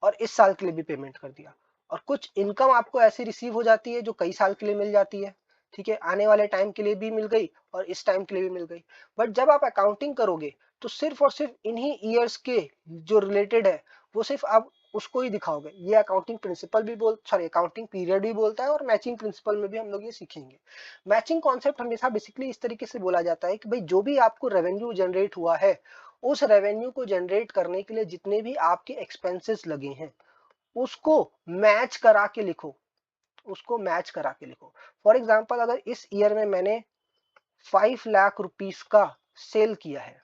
और इस साल के लिए भी पेमेंट कर दिया, और कुछ इनकम आपको ऐसी रिसीव हो जाती है जो कई साल के लिए मिल जाती है, ठीक है, आने वाले टाइम के लिए भी मिल गई और इस टाइम के लिए भी मिल गई। बट जब आप अकाउंटिंग करोगे तो सिर्फ और सिर्फ इन्हीं ईयर्स के जो रिलेटेड है वो सिर्फ आप उसको ही दिखाओगे। ये अकाउंटिंग प्रिंसिपल भी बोल, सॉरी अकाउंटिंग पीरियड भी बोलता है, और मैचिंग प्रिंसिपल में भी हम लोग ये सीखेंगे। मैचिंग कॉन्सेप्ट हमेशा बेसिकली इस तरीके से बोला जाता है कि भाई जो भी आपको रेवेन्यू जनरेट हुआ है, उस रेवेन्यू को जनरेट करने के लिए जितने भी आपके एक्सपेंसेस लगे हैं उसको मैच करा के लिखो, उसको मैच करा के लिखो। फॉर एग्जाम्पल अगर इस ईयर में मैंने 5 लाख रुपीस का सेल किया है,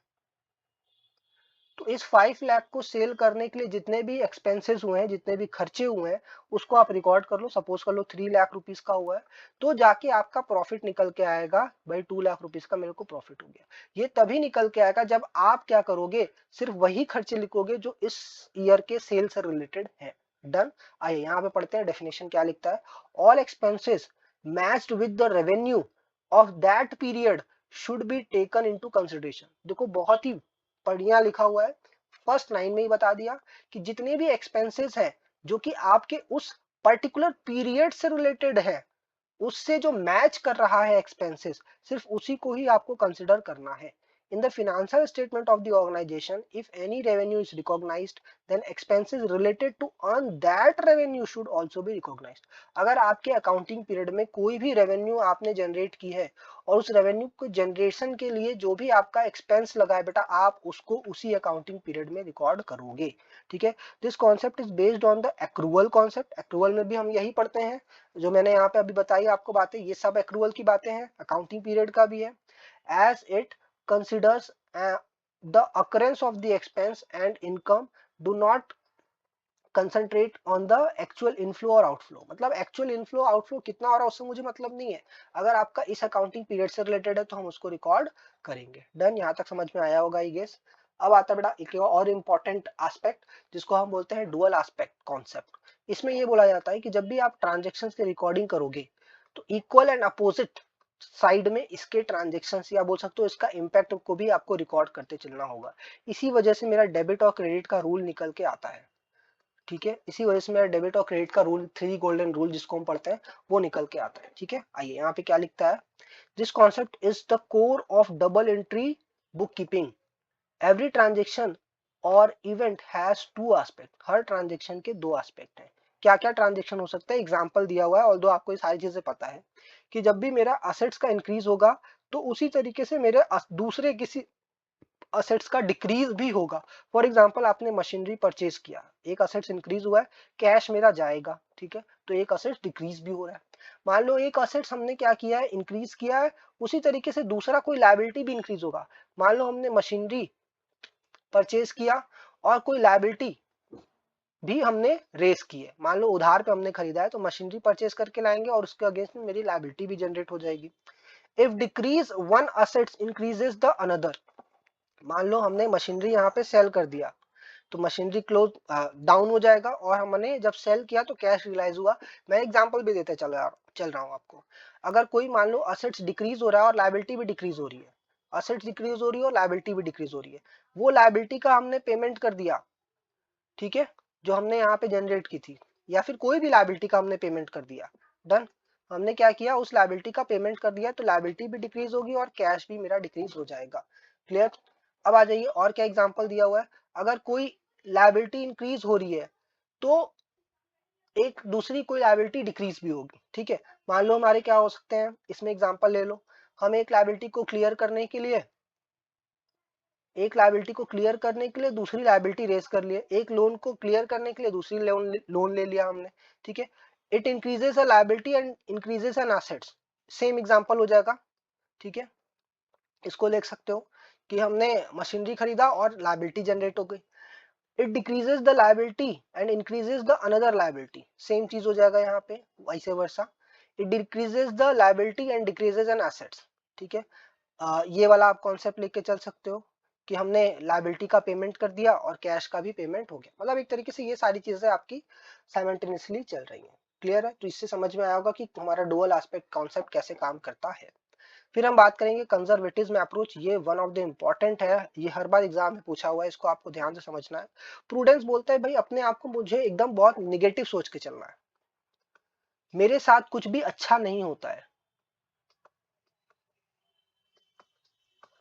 तो इस 5 लाख को सेल करने के लिए जितने भी एक्सपेंसेस हुए हैं, जितने भी खर्चे हुए हैं, उसको आप रिकॉर्ड कर लो। सपोज कर लो 3 लाख रुपीस का हुआ है, तो जाके आपका प्रॉफिट निकल के आएगा भाई 2 लाख रुपीस का मेरे को प्रॉफिट हो गया। ये तभी निकल के आएगा जब आप क्या करोगे, सिर्फ वही खर्चे लिखोगे जो इस ईयर के सेल से रिलेटेड है। डन। आइए यहाँ पे पढ़ते हैं डेफिनेशन क्या लिखता है। All expenses matched with the revenue of that period should be taken into consideration. देखो बहुत ही बढ़िया लिखा हुआ है, फर्स्ट लाइन में ही बता दिया कि जितने भी एक्सपेंसेस हैं जो कि आपके उस पर्टिकुलर पीरियड से रिलेटेड है, उससे जो मैच कर रहा है एक्सपेंसेस, सिर्फ उसी को ही आपको कंसिडर करना है। In the financial statement of the organization, if any revenue is recognized, then expenses related to earn that revenue should also be recognized. अगर आपके अकाउंटिंग पीरियड में कोई भी रेवेन्यू आपने जनरेट की है और उस रेवेन्यू को जनरेशन के लिए जो भी आपका एक्सपेंस लगा है बेटा, आप उसको उसी अकाउंटिंग पीरियड में रिकॉर्ड करोगे, ठीक है। This concept is based on the accrual concept. Accrual में भी हम यही पढ़ते हैं जो मैंने यहाँ पे अभी बताई आपको बातें, ये सब एक्रूअल की बातें हैं, अकाउंटिंग पीरियड का भी है। As it considers the occurrence of the expense and income do not concentrate on the actual inflow और आउटफ्लो, मतलब एक्चुअल इनफ्लो आउटफ्लो कितना हो रहा है उससे मुझे मतलब नहीं है, अगर आपका इस अकाउंटिंग पीरियड से रिलेटेड है तो हम उसको रिकॉर्ड करेंगे। डन, यहाँ तक समझ में आया होगा आई गेस। अब आता है बेटा एक और इम्पॉर्टेंट एस्पेक्ट जिसको हम बोलते हैं डुअल एस्पेक्ट कॉन्सेप्ट। इसमें ये बोला जाता है कि जब भी आप ट्रांजेक्शन की रिकॉर्डिंग करोगे तो इक्वल एंड अपोजिट साइड में इसके ट्रांजेक्शन या बोल सकते हो इसका इम्पैक्ट को भी आपको रिकॉर्ड करते चलना होगा। इसी वजह से मेरा डेबिट और क्रेडिट का रूल निकल के आता है, ठीक है, इसी वजह से मेरा डेबिट और क्रेडिट का रूल, 3 गोल्डन रूल जिसको हम पढ़ते हैं वो निकल के आता है, ठीक है। आइए यहाँ पे क्या लिखता है, this concept is the core of double entry bookkeeping, every transaction और इवेंट हैज टू एस्पेक्ट, हर ट्रांजेक्शन के दो एस्पेक्ट हैं। क्या क्या ट्रांजेक्शन हो सकता है, एग्जाम्पल दिया हुआ है, ऑल्दो आपको ये सारी चीजें पता है कि जब भी मेरा असेट्स का इंक्रीज होगा तो उसी तरीके से मेरे दूसरे किसी असेट्स का डिक्रीज भी होगा। फॉर एग्जांपल आपने मशीनरी परचेज किया, एक असेट्स इंक्रीज हुआ है, कैश मेरा जाएगा, ठीक है, तो एक असेट्स डिक्रीज भी हो रहा है। मान लो एक असेट्स हमने क्या किया है, इंक्रीज किया है, उसी तरीके से दूसरा कोई लायबिलिटी भी इंक्रीज होगा। मान लो हमने मशीनरी परचेज किया और कोई लायबिलिटी भी हमने रेस की है, मान लो उधार पे हमने खरीदा है तो मशीनरी परचेज करके लाएंगे और उसके अगेंस्ट में मेरी लायबिलिटी भी जनरेट हो जाएगी। If decrease one assets increases the another, मान लो हमने मशीनरी यहाँ पे सेल कर दिया तो मशीनरी क्लोज डाउन हो जाएगा और हमने जब सेल किया तो कैश रियलाइज हुआ। मैं एग्जांपल भी देते चल रहा हूँ आपको, अगर कोई मान लो असेट्स डिक्रीज हो रहा है और लायबिलिटी भी डिक्रीज हो रही है, असेट्स डिक्रीज हो रही है और लायबिलिटी भी डिक्रीज हो रही है, वो लायबिलिटी का हमने पेमेंट कर दिया, ठीक है, जो हमने यहाँ पे जनरेट की थी, या फिर कोई भी लायबिलिटी का हमने पेमेंट कर दिया, डन, हमने क्या किया उस लायबिलिटी का पेमेंट कर दिया तो लायबिलिटी भी डिक्रीज होगी और कैश भी मेरा डिक्रीज हो जाएगा। क्लियर। अब आ जाइए और क्या एग्जांपल दिया हुआ है, अगर कोई लायबिलिटी इंक्रीज हो रही है तो एक दूसरी कोई लायबिलिटी डिक्रीज भी होगी, ठीक है। मान लो हमारे क्या हो सकते हैं, इसमें एग्जांपल ले लो, हम एक लायबिलिटी को क्लियर करने के लिए, एक लायबिलिटी को क्लियर करने के लिए दूसरी लायबिलिटी रेज कर लिए, एक लोन को क्लियर करने के लिए दूसरी लोन ले लिया हमने, ठीक है। It increases a liability and increases an assets, same example हो जाएगा, ठीक है। इसको देख सकते हो कि हमने मशीनरी खरीदा और लायबिलिटी जनरेट हो गई, it decreases the liability and increases the another liability, same चीज हो जाएगा यहाँ पे vice versa, it decreases the liability and decreases an assets, ठीक है। ये वाला आप कॉन्सेप्ट लेके चल सकते हो कि हमने लायबिलिटी का पेमेंट कर दिया और कैश का भी पेमेंट हो गया, मतलब एक तरीके से ये सारी चीजें आपकी साइमल्टेनियसली चल रही हैं। क्लियर है, तो इससे समझ में आया होगा कि हमारा डुअल एस्पेक्ट कॉन्सेप्ट कैसे काम करता है। फिर हम बात करेंगे कंजर्वेटिज्म अप्रोच, ये वन ऑफ द इम्पोर्टेंट है, ये हर बार एग्जाम में पूछा हुआ है, इसको आपको ध्यान से समझना है। प्रूडेंस बोलता है भाई अपने आप को मुझे एकदम बहुत निगेटिव सोच के चलना है, मेरे साथ कुछ भी अच्छा नहीं होता है,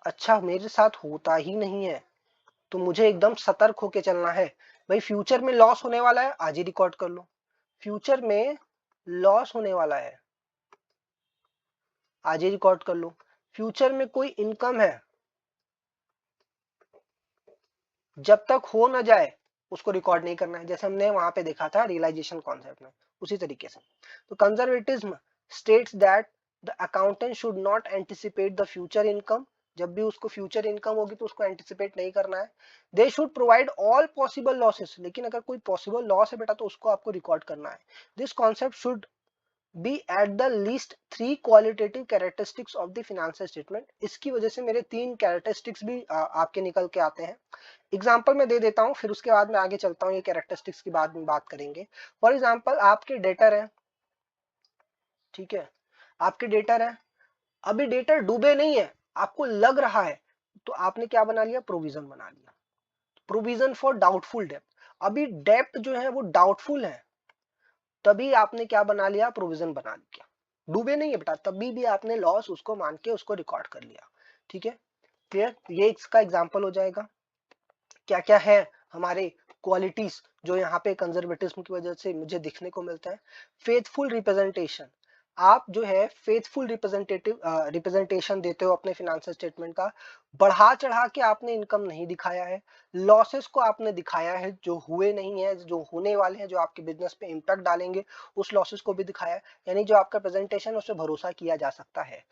अच्छा मेरे साथ होता ही नहीं है, तो मुझे एकदम सतर्क होके चलना है। भाई फ्यूचर में लॉस होने वाला है, आज ही रिकॉर्ड कर लो, फ्यूचर में लॉस होने वाला है, आज ही रिकॉर्ड कर लो। फ्यूचर में कोई इनकम है, जब तक हो ना जाए उसको रिकॉर्ड नहीं करना है, जैसे हमने वहां पे देखा था रियलाइजेशन कॉन्सेप्ट में, उसी तरीके से। तो conservatism states that the accountant should not anticipate the future income, जब भी उसको फ्यूचर इनकम होगी तो उसको एंटिसिपेट नहीं करना है। They should provide all possible losses, लेकिन अगर कोई पॉसिबल लॉस है बेटा तो उसको आपको रिकॉर्ड करना है। This concept should be at the least 3 qualitative characteristics of the financial statement, इसकी वजह से मेरे 3 कैरेक्टरिस्टिक्स भी आपके निकल के आते हैं। एग्जाम्पल मैं दे देता हूँ, फिर उसके बाद मैं आगे चलता हूँ, ये कैरेक्टरिस्टिक्स की बाद में बात करेंगे। फॉर एग्जाम्पल आपके डेटर है, ठीक है, आपके डेटर है, अभी डेटर डूबे नहीं है, आपको लग रहा है, तो आपने क्या बना लिया, प्रोविजन बना लिया, प्रोविजन फॉर डाउटफुल डेप्ट, अभी डेप्ट जो है वो डाउटफुल है, तभी आपने क्या बना लिया, प्रोविजन बना लिया, डूबे नहीं है बेटा, तभी भी आपने लॉस उसको मान के उसको रिकॉर्ड कर लिया, ठीक है। क्लियर, ये इसका एग्जाम्पल हो जाएगा। क्या क्या है हमारे क्वालिटीज जो यहाँ पे कंजर्वेटिज्म की वजह से मुझे दिखने को मिलता है, फेथफुल रिप्रेजेंटेशन, आप जो है फेथफुल रिप्रेजेंटेशन देते हो अपने फाइनेंशियल स्टेटमेंट का, बढ़ा चढ़ा के आपने इनकम नहीं दिखाया है, लॉसेस को आपने दिखाया है जो हुए नहीं है, जो होने वाले हैं, जो आपके बिजनेस पे इम्पैक्ट डालेंगे, उस लॉसेस को भी दिखाया है, यानी जो आपका प्रेजेंटेशन है उस पर भरोसा किया जा सकता है।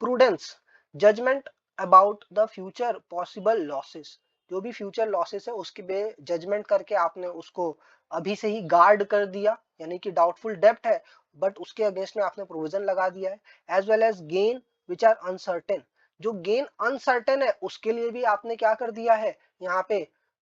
Prudence, judgement about the future possible losses, जो भी फ्यूचर लॉसेस है उसके बे जजमेंट करके आपने उसको अभी से ही गार्ड कर दिया, यानी कि डाउटफुल डेप्ट है बट उसके अगेंस्ट में आपने प्रोविजन लगा दिया है। As well as gain which are uncertain, जो गेन अनसर्टेन है उसके लिए भी आपने क्या कर दिया है, यहाँ पे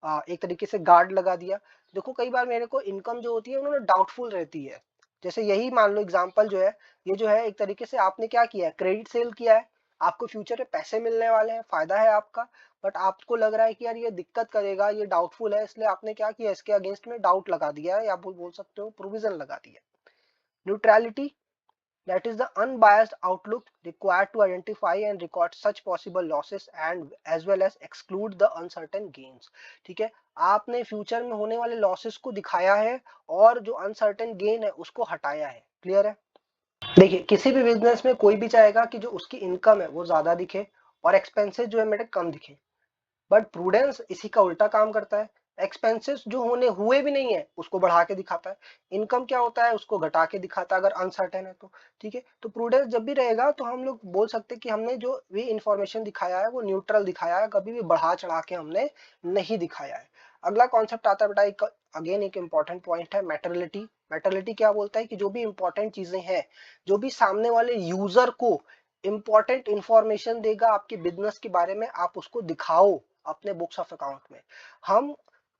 एक तरीके से गार्ड लगा दिया। देखो कई बार मेरे को इनकम जो होती है उन्होंने डाउटफुल रहती है, जैसे यही मान लो एग्जांपल जो है, ये जो है एक तरीके से आपने क्या किया है, क्रेडिट सेल किया है, आपको फ्यूचर में पैसे मिलने वाले हैं, फायदा है आपका, बट आपको लग रहा है कि यार ये दिक्कत करेगा, ये डाउटफुल है, इसलिए आपने क्या किया, इसके अगेंस्ट में डाउट लगा दिया है, या बोल सकते हो प्रोविजन लगा दिया। Neutrality, that is the unbiased outlook required to identify and record such possible losses and as well as exclude the uncertain gains। ठीक है, आपने फ्यूचर में होने वाले लॉसेस को दिखाया है और जो अनसर्टेन गेन है उसको हटाया है। क्लियर है? देखिए किसी भी बिजनेस में कोई भी चाहेगा कि जो उसकी इनकम है वो ज्यादा दिखे और एक्सपेंसेस जो है मेरे कम दिखे, बट प्रूडेंस इसी का उल्टा काम करता है, एक्सपेंसेस जो होने हुए भी नहीं है उसको बढ़ा के दिखाता है, इनकम क्या होता है उसको घटा के दिखाता है अगर अनसर्टेन है तो। ठीक है, तो प्रूडेंस जब भी रहेगा तो हम लोग बोल सकते हैं कि हमने जो भी इंफॉर्मेशन दिखाया है वो न्यूट्रल दिखाया है, कभी भी बढ़ा चढ़ा के हमने नहीं दिखाया है। अगला कॉन्सेप्ट आता है बेटा, एक अगेन एक इंपॉर्टेंट पॉइंट है मैटरलिटी। मैटरलिटी क्या बोलता है कि जो भी इंपॉर्टेंट चीजें हैं, जो भी सामने वाले यूजर को इंपॉर्टेंट इंफॉर्मेशन देगा आपके बिजनेस के बारे में, आप उसको दिखाओ अपने बुक्स ऑफ अकाउंट में। हम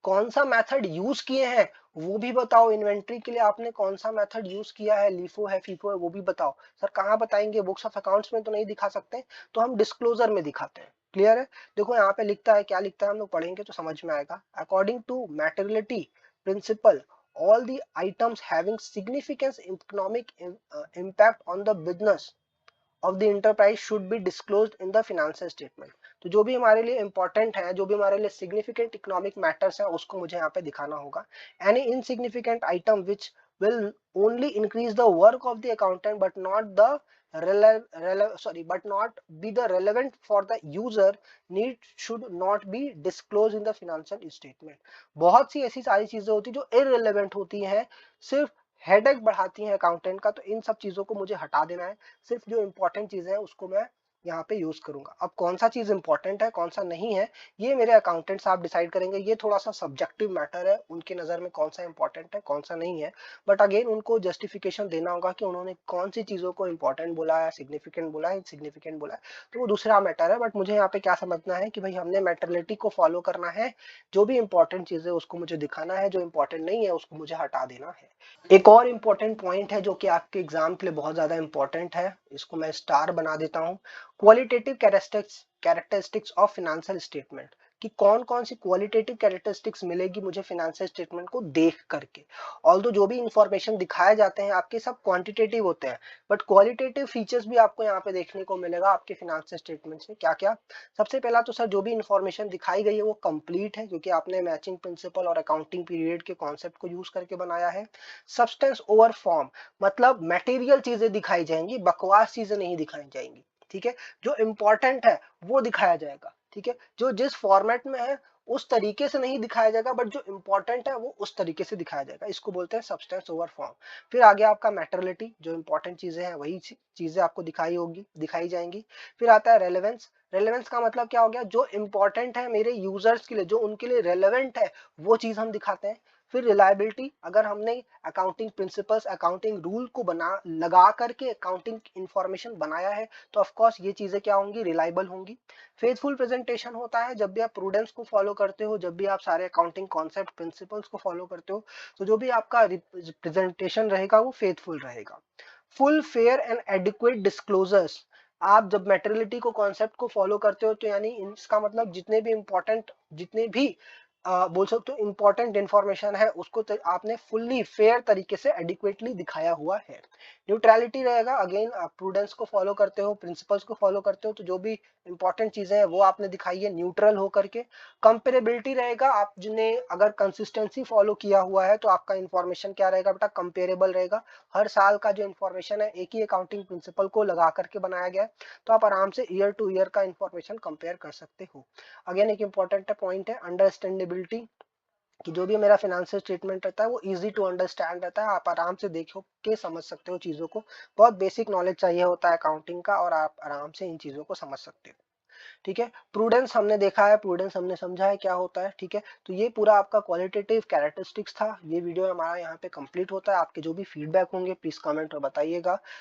कौन सा मेथड यूज किए हैं वो भी बताओ, इन्वेंट्री के लिए आपने कौन सा मेथड यूज किया है, लीफो है फीफो है वो भी बताओ। सर कहाँ बताएंगे, बुक्स ऑफ अकाउंट्स में तो नहीं दिखा सकते, तो हम डिस्क्लोजर में दिखाते हैं। क्लियर है? देखो यहाँ पे लिखता है, क्या लिखता है हम लोग पढ़ेंगे तो समझ में आएगा। According to materiality principle, all the items having significant economic impact on the business of the enterprise should be disclosed in the financial statement। तो जो भी हमारे लिए इंपॉर्टेंट है, जो भी हमारे लिए सिग्निफिकेंट इकोनॉमिक मैटर्स है उसको मुझे यहाँ पे दिखाना होगा। Any insignificant item which will only increase the work of the accountant but not the but not be the relevant for the user need should not be disclosed in the financial statement। बहुत सी ऐसी सारी चीजें होती जो irrelevant होती हैं, सिर्फ हेडेक बढ़ाती हैं अकाउंटेंट का, तो इन सब चीजों को मुझे हटा देना है, सिर्फ जो इंपॉर्टेंट चीजें हैं उसको मैं यहाँ पे यूज करूंगा। अब कौन सा चीज इंपॉर्टेंट है कौन सा नहीं है ये मेरे अकाउंटेंट साहब डिसाइड करेंगे, ये थोड़ा सा सब्जेक्टिव मैटर है, उनकी नजर में कौन सा इंपॉर्टेंट है कौन सा नहीं है, बट अगेन उनको जस्टिफिकेशन देना होगा कि उन्होंने कौन सी चीजों को इंपॉर्टेंट बोला है, सिग्निफिकेंट बोला है, इनसिग्निफिकेंट बोला है, तो वो दूसरा मैटर है। बट मुझे यहाँ पे क्या समझना है कि भाई हमने मैटरलिटी को फॉलो करना है, जो भी इंपॉर्टेंट चीज है उसको मुझे दिखाना है, जो इंपॉर्टेंट नहीं है उसको मुझे हटा देना है। एक और इंपॉर्टेंट पॉइंट है जो कि आपके एग्जाम के लिए बहुत ज्यादा इंपॉर्टेंट है, इसको मैं स्टार बना देता हूं, qualitative characteristics of financial statement, कि कौन कौन सी क्वालिटेटिव कैरेक्टरिस्टिक्स मिलेगी मुझे फाइनेंशियल स्टेटमेंट को देख करके। ऑल्दो जो भी इंफॉर्मेशन दिखाए जाते हैं आपके सब क्वांटिटेटिव होते हैं, बट क्वालिटेटिव फीचर्स भी आपको यहाँ पे देखने को मिलेगा आपके फाइनेंशियल स्टेटमेंट में। क्या क्या? सबसे पहला तो सर जो भी इंफॉर्मेशन दिखाई गई है वो कंप्लीट है, क्योंकि आपने मैचिंग प्रिंसिपल और अकाउंटिंग पीरियड के कॉन्सेप्ट को यूज करके बनाया है। सब्सटेंस ओवर फॉर्म, मतलब मटेरियल चीजें दिखाई जाएंगी, बकवास चीजें नहीं दिखाई जाएंगी। ठीक है, जो इंपॉर्टेंट है वो दिखाया जाएगा। ठीक है, जो जिस फॉर्मेट में है उस तरीके से नहीं दिखाया जाएगा, बट जो इंपॉर्टेंट है वो उस तरीके से दिखाया जाएगा, इसको बोलते हैं सब्सटेंस ओवर फॉर्म। फिर आगे आपका मैटरलिटी, जो इंपॉर्टेंट चीजें हैं वही चीजें आपको दिखाई जाएंगी। फिर आता है रेलेवेंस। रेलेवेंस का मतलब क्या हो गया, जो इंपॉर्टेंट है मेरे यूजर्स के लिए, जो उनके लिए रेलेवेंट है वो चीज हम दिखाते हैं। फिर रिलायबिलिटी, अगर हमने अकाउंटिंग प्रिंसिपल्स अकाउंटिंग रूल को बना लगा करके अकाउंटिंग इंफॉर्मेशन बनाया है तो ऑफ कोर्स ये चीजें क्या होंगी, रिलायबल होंगी। फेथफुल प्रेजेंटेशन होता है जब भी आप प्रूडेंस को फॉलो करते हो, जब भी आप सारे अकाउंटिंग कॉन्सेप्ट प्रिंसिपल्स को फॉलो करते हो, तो जो भी आपका प्रेजेंटेशन रहेगा वो फेथफुल रहेगा। Full fair and adequate disclosures, आप जब मेटेरियलिटी को कॉन्सेप्ट को फॉलो करते हो तो यानी इसका मतलब जितने भी इंपॉर्टेंट, जितने भी बोल सकते हो इंपॉर्टेंट इंफॉर्मेशन है उसको आपने फुल्ली फेयर तरीके से एडिक्वेटली दिखाया हुआ है। न्यूट्रलिटी रहेगा, अगेन आप प्रूडेंस को फॉलो करते हो, प्रिंसिपल्स को फॉलो करते हो, तो जो भी इंपॉर्टेंट चीजें हैं वो आपने दिखाई है न्यूट्रल हो करके। कंपेरेबिलिटी रहेगा, आप जिन्हें अगर कंसिस्टेंसी फॉलो किया हुआ है तो आपका इंफॉर्मेशन क्या रहेगा बेटा, कंपेरेबल रहेगा। हर साल का जो इंफॉर्मेशन है एक ही अकाउंटिंग प्रिंसिपल को लगा करके बनाया गया है, तो आप आराम से ईयर टू ईयर का इंफॉर्मेशन कंपेयर कर सकते हो। अगेन एक इंपॉर्टेंट पॉइंट है अंडरस्टैंडेबिलिटी, कि जो भी मेरा फाइनेंशियल स्टेटमेंट रहता है वो इजी टू अंडरस्टैंड रहता है, आप आराम से देखो के समझ सकते हो चीजों को, बहुत बेसिक नॉलेज चाहिए होता है अकाउंटिंग का और आप आराम से इन चीजों को समझ सकते हो। ठीक है। प्रूडेंस हमने देखा है, प्रूडेंस हमने समझा है क्या होता है, ठीक है। तो ये पूरा आपका क्वालिटेटिव कैरेक्टरिस्टिक्स था। ये वीडियो हमारा यहाँ पे कंप्लीट होता है। आपके जो भी फीडबैक होंगे प्लीज कमेंट में बताइएगा।